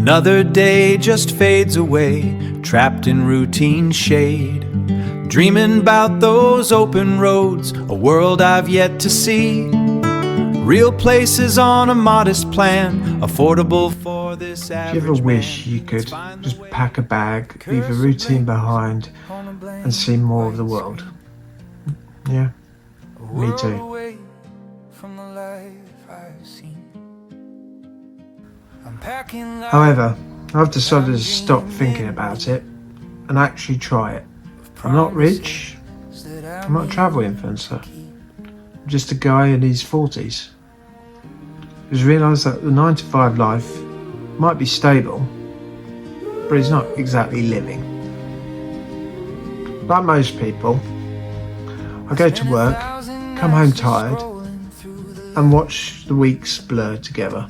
Another day just fades away, trapped in routine shade, dreaming about those open roads, a world I've yet to see. Real places on a modest plan, affordable for this average Do you ever wish man. you could just pack a bag, leave a routine behind, and see more of the world? Yeah, me too. However, I've decided to stop thinking about it and actually try it. I'm not rich, I'm not a travel influencer, I'm just a guy in his 40s who's realised that the 9 to 5 life might be stable, but it's not exactly living. Like most people, I go to work, come home tired, and watch the weeks blur together.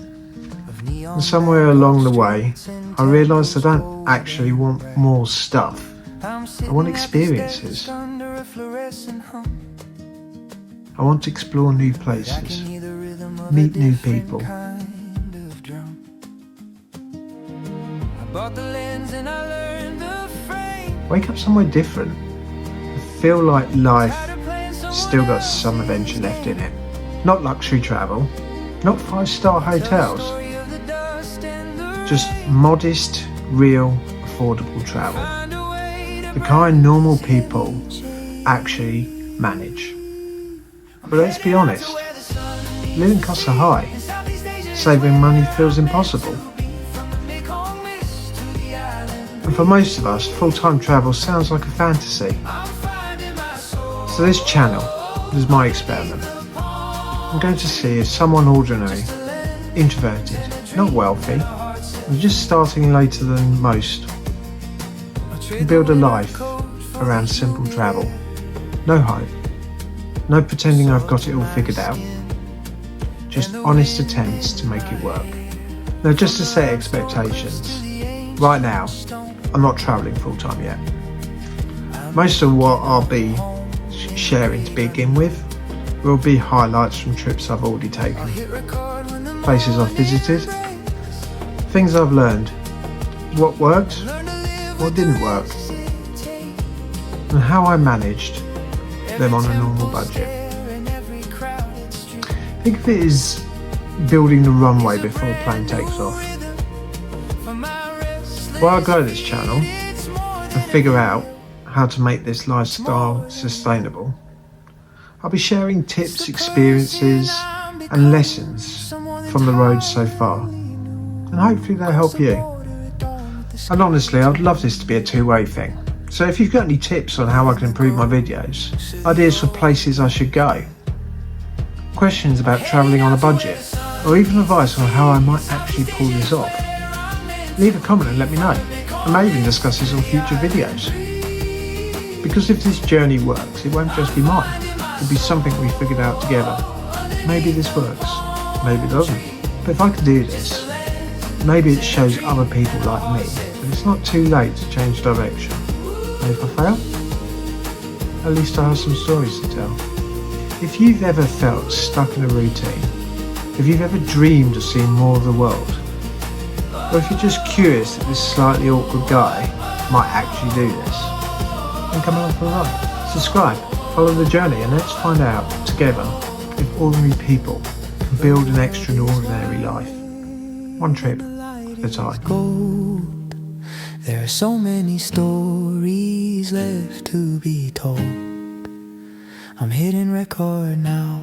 And somewhere along the way, I realised I don't actually want more stuff. I want experiences. I want to explore new places, meet new people. Wake up somewhere different. I feel like life still got some adventure left in it. Not luxury travel, not 5-star hotels, just modest, real, affordable travel. The kind normal people actually manage. But let's be honest, living costs are high. Saving money feels impossible. And for most of us, full-time travel sounds like a fantasy. So this channel is my experiment. I'm going to see if someone ordinary, introverted, not wealthy, and just starting later than most, can build a life around simple travel. No hype, no pretending I've got it all figured out, just honest attempts to make it work. Now, just to set expectations, right now I'm not travelling full time yet. Most of what I'll be sharing to begin with will be highlights from trips I've already taken, places I've visited, things I've learned, what worked, what didn't work, and how I managed them on a normal budget. Think of it as building the runway before a plane takes off. While I grow this channel and figure out how to make this lifestyle sustainable, I'll be sharing tips, experiences and lessons from the road so far, and hopefully they'll help you. And honestly, I'd love this to be a two-way thing. So if you've got any tips on how I can improve my videos, ideas for places I should go, questions about travelling on a budget, or even advice on how I might actually pull this off, leave a comment and let me know. I may even discuss this on future videos. Because if this journey works, it won't just be mine. It'll be something we figured out together. Maybe this works, maybe it doesn't. But if I could do this, maybe it shows other people like me that it's not too late to change direction. And if I fail, at least I have some stories to tell. If you've ever felt stuck in a routine, if you've ever dreamed of seeing more of the world, or if you're just curious that this slightly awkward guy might actually do this, then come along for a ride. Subscribe, follow the journey, and let's find out together if ordinary people can build an extraordinary life, one trip at a time. There are so many stories left to be told. I'm hitting record now,